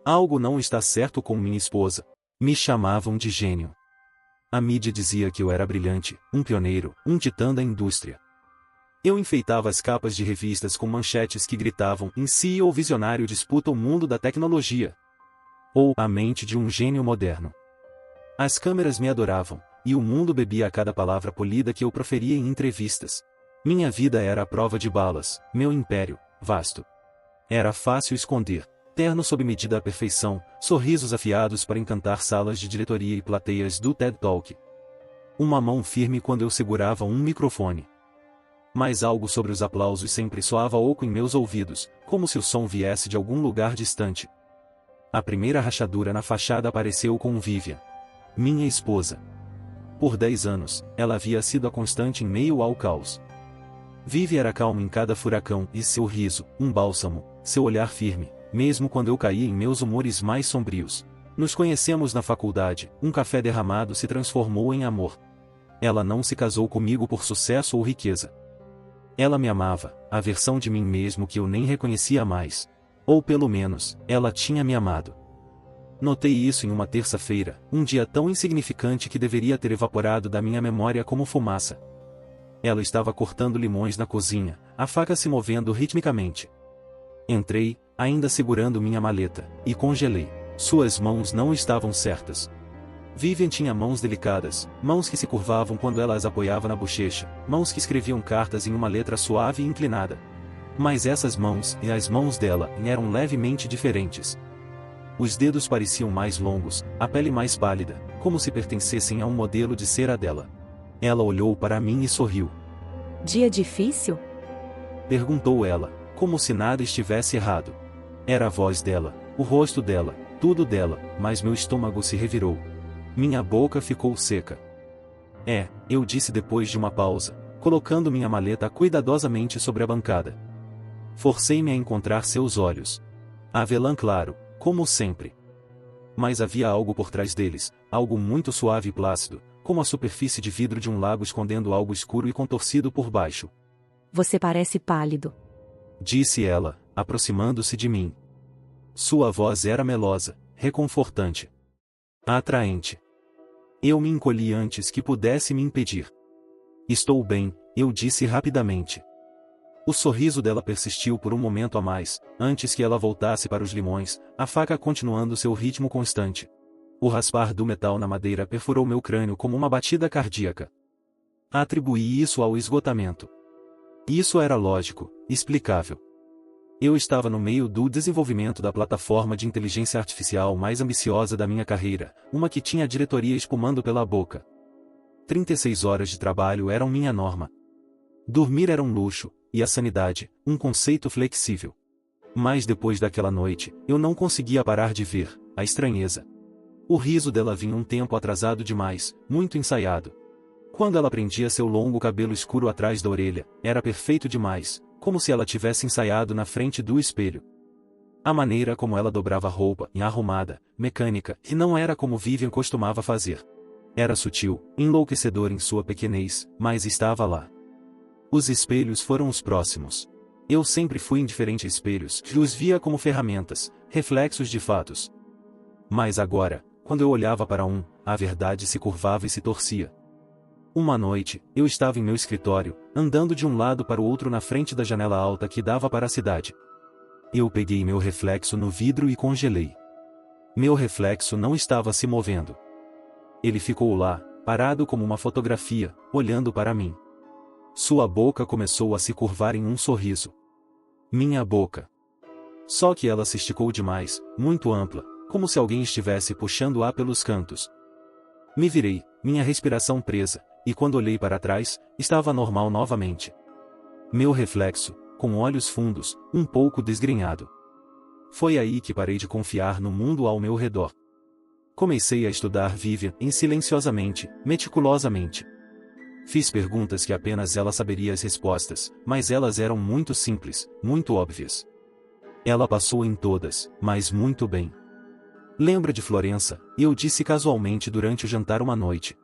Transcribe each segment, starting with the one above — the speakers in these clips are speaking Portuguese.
Algo não está certo com minha esposa. Me chamavam de gênio. A mídia dizia que eu era brilhante, um pioneiro, um titã da indústria. Eu enfeitava as capas de revistas com manchetes que gritavam: "Em si ou visionário disputa o mundo da tecnologia", ou "A mente de um gênio moderno". As câmeras me adoravam, e o mundo bebia a cada palavra polida que eu proferia em entrevistas. Minha vida era a prova de balas, meu império, vasto. Era fácil esconder. Terno sob medida à perfeição, sorrisos afiados para encantar salas de diretoria e plateias do TED Talk. Uma mão firme quando eu segurava um microfone. Mas algo sobre os aplausos sempre soava oco em meus ouvidos, como se o som viesse de algum lugar distante. A primeira rachadura na fachada apareceu com Vivian, minha esposa. Por 10 anos, ela havia sido a constante em meio ao caos. Vivi era calma em cada furacão e seu riso, um bálsamo, seu olhar firme, mesmo quando eu caía em meus humores mais sombrios. Nos conhecemos na faculdade, um café derramado se transformou em amor. Ela não se casou comigo por sucesso ou riqueza. Ela me amava, a versão de mim mesmo que eu nem reconhecia mais. Ou pelo menos, ela tinha me amado. Notei isso em uma terça-feira, um dia tão insignificante que deveria ter evaporado da minha memória como fumaça. Ela estava cortando limões na cozinha, a faca se movendo ritmicamente. Entrei, ainda segurando minha maleta, e congelei. Suas mãos não estavam certas. Vivian tinha mãos delicadas, mãos que se curvavam quando ela as apoiava na bochecha, mãos que escreviam cartas em uma letra suave e inclinada. Mas essas mãos e as mãos dela eram levemente diferentes. Os dedos pareciam mais longos, a pele mais pálida, como se pertencessem a um modelo de cera dela. Ela olhou para mim e sorriu. "Dia difícil?" perguntou ela, como se nada estivesse errado. Era a voz dela, o rosto dela, tudo dela, mas meu estômago se revirou. Minha boca ficou seca. Eu disse depois de uma pausa, colocando minha maleta cuidadosamente sobre a bancada. Forcei-me a encontrar seus olhos. Avelã claro, como sempre. Mas havia algo por trás deles, algo muito suave e plácido, como a superfície de vidro de um lago escondendo algo escuro e contorcido por baixo. "Você parece pálido", disse ela, aproximando-se de mim. Sua voz era melosa, reconfortante. Atraente. Eu me encolhi antes que pudesse me impedir. "Estou bem", eu disse rapidamente. O sorriso dela persistiu por um momento a mais, antes que ela voltasse para os limões, a faca continuando seu ritmo constante. O raspar do metal na madeira perfurou meu crânio como uma batida cardíaca. Atribuí isso ao esgotamento. Isso era lógico, explicável. Eu estava no meio do desenvolvimento da plataforma de inteligência artificial mais ambiciosa da minha carreira, uma que tinha a diretoria espumando pela boca. 36 horas de trabalho eram minha norma. Dormir era um luxo, e a sanidade, um conceito flexível. Mas depois daquela noite, eu não conseguia parar de ver a estranheza. O riso dela vinha um tempo atrasado demais, muito ensaiado. Quando ela prendia seu longo cabelo escuro atrás da orelha, era perfeito demais, como se ela tivesse ensaiado na frente do espelho. A maneira como ela dobrava a roupa, arrumada, mecânica, e não era como Vivian costumava fazer. Era sutil, enlouquecedor em sua pequenez, mas estava lá. Os espelhos foram os próximos. Eu sempre fui indiferente a espelhos, os via como ferramentas, reflexos de fatos. Mas agora, quando eu olhava para um, a verdade se curvava e se torcia. Uma noite, eu estava em meu escritório, andando de um lado para o outro na frente da janela alta que dava para a cidade. Eu peguei meu reflexo no vidro e congelei. Meu reflexo não estava se movendo. Ele ficou lá, parado como uma fotografia, olhando para mim. Sua boca começou a se curvar em um sorriso. Minha boca. Só que ela se esticou demais, muito ampla, como se alguém estivesse puxando-a pelos cantos. Me virei, minha respiração presa, e quando olhei para trás, estava normal novamente. Meu reflexo, com olhos fundos, um pouco desgrenhado. Foi aí que parei de confiar no mundo ao meu redor. Comecei a estudar Vivian silenciosamente, meticulosamente. Fiz perguntas que apenas ela saberia as respostas, mas elas eram muito simples, muito óbvias. Ela passou em todas, mas muito bem. "Lembra de Florença?", eu disse casualmente durante o jantar uma noite.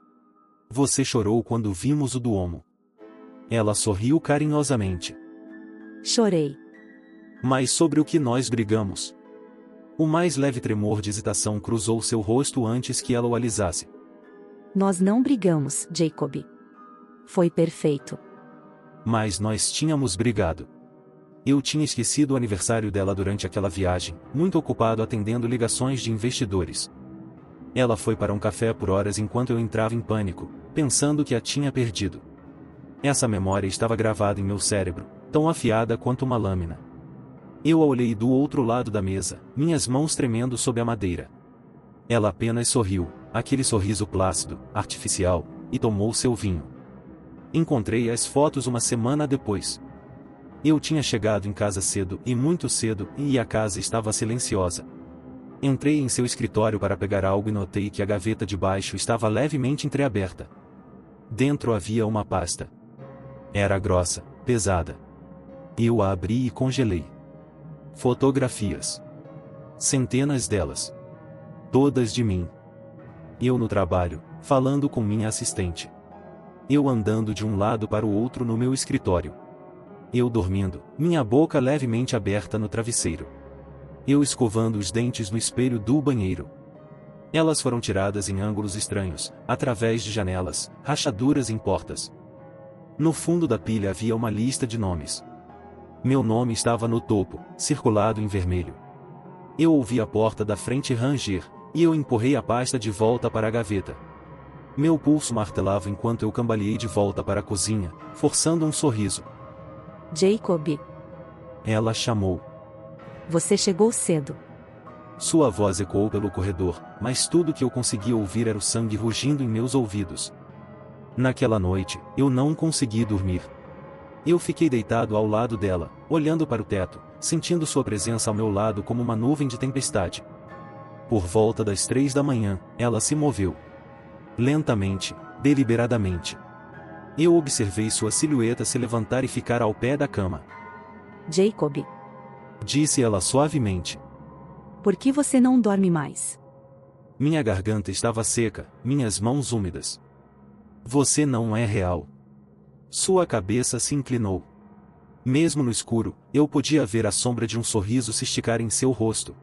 "Você chorou quando vimos o Duomo." Ela sorriu carinhosamente. "Chorei." "Mas sobre o que nós brigamos?" O mais leve tremor de hesitação cruzou seu rosto antes que ela o alisasse. Nós não brigamos, Jacob. Foi perfeito. Mas nós tínhamos brigado. Eu tinha esquecido o aniversário dela durante aquela viagem, muito ocupado atendendo ligações de investidores. Ela foi para um café por horas enquanto eu entrava em pânico, pensando que a tinha perdido. Essa memória estava gravada em meu cérebro, tão afiada quanto uma lâmina. Eu a olhei do outro lado da mesa, minhas mãos tremendo sob a madeira. Ela apenas sorriu, aquele sorriso plácido, artificial, e tomou seu vinho. Encontrei as fotos uma semana depois. Eu tinha chegado em casa cedo e muito cedo, e a casa estava silenciosa. Entrei em seu escritório para pegar algo e notei que a gaveta de baixo estava levemente entreaberta. Dentro havia uma pasta. Era grossa, pesada. Eu a abri e congelei. Fotografias. Centenas delas. Todas de mim. Eu no trabalho, falando com minha assistente. Eu andando de um lado para o outro no meu escritório. Eu dormindo, minha boca levemente aberta no travesseiro. Eu escovando os dentes no espelho do banheiro. Elas foram tiradas em ângulos estranhos, através de janelas, rachaduras em portas. No fundo da pilha havia uma lista de nomes. Meu nome estava no topo, circulado em vermelho. Eu ouvi a porta da frente ranger, e eu empurrei a pasta de volta para a gaveta. Meu pulso martelava enquanto eu cambaleei de volta para a cozinha, forçando um sorriso. Jacob. Ela chamou. Você chegou cedo. Sua voz ecoou pelo corredor, mas tudo que eu conseguia ouvir era o sangue rugindo em meus ouvidos. Naquela noite, eu não consegui dormir. Eu fiquei deitado ao lado dela, olhando para o teto, sentindo sua presença ao meu lado como uma nuvem de tempestade. Por volta das 3 da manhã, ela se moveu. Lentamente, deliberadamente. Eu observei sua silhueta se levantar e ficar ao pé da cama. Jacob. Disse ela suavemente. Por que você não dorme mais? Minha garganta estava seca, minhas mãos úmidas. Você não é real. Sua cabeça se inclinou. Mesmo no escuro, eu podia ver a sombra de um sorriso se esticar em seu rosto.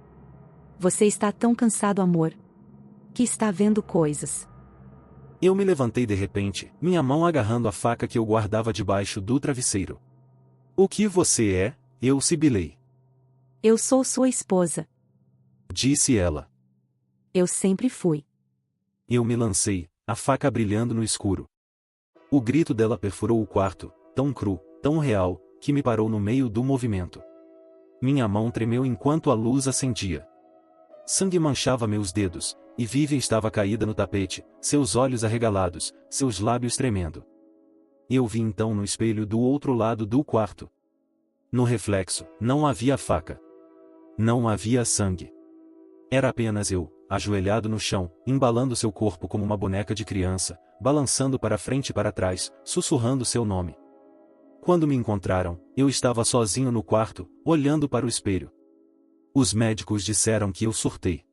Você está tão cansado, amor, que está vendo coisas. Eu me levantei de repente, minha mão agarrando a faca que eu guardava debaixo do travesseiro. O que você é? Eu sibilei. Eu sou sua esposa. Disse ela. Eu sempre fui. Eu me lancei, a faca brilhando no escuro. O grito dela perfurou o quarto, tão cru, tão real, que me parou no meio do movimento. Minha mão tremeu enquanto a luz acendia. Sangue manchava meus dedos, e Vivian estava caída no tapete, seus olhos arregalados, seus lábios tremendo. Eu vi então no espelho do outro lado do quarto. No reflexo, não havia faca. Não havia sangue. Era apenas eu, ajoelhado no chão, embalando seu corpo como uma boneca de criança, balançando para frente e para trás, sussurrando seu nome. Quando me encontraram, eu estava sozinho no quarto, olhando para o espelho. Os médicos disseram que eu surtei.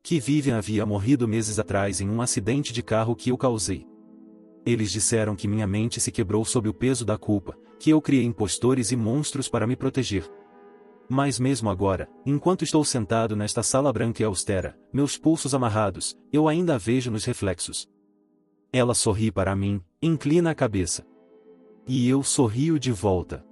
Que Vivian havia morrido meses atrás em um acidente de carro que eu causei. Eles disseram que minha mente se quebrou sob o peso da culpa, que eu criei impostores e monstros para me proteger. Mas mesmo agora, enquanto estou sentado nesta sala branca e austera, meus pulsos amarrados, eu ainda a vejo nos reflexos. Ela sorri para mim, inclina a cabeça. E eu sorrio de volta.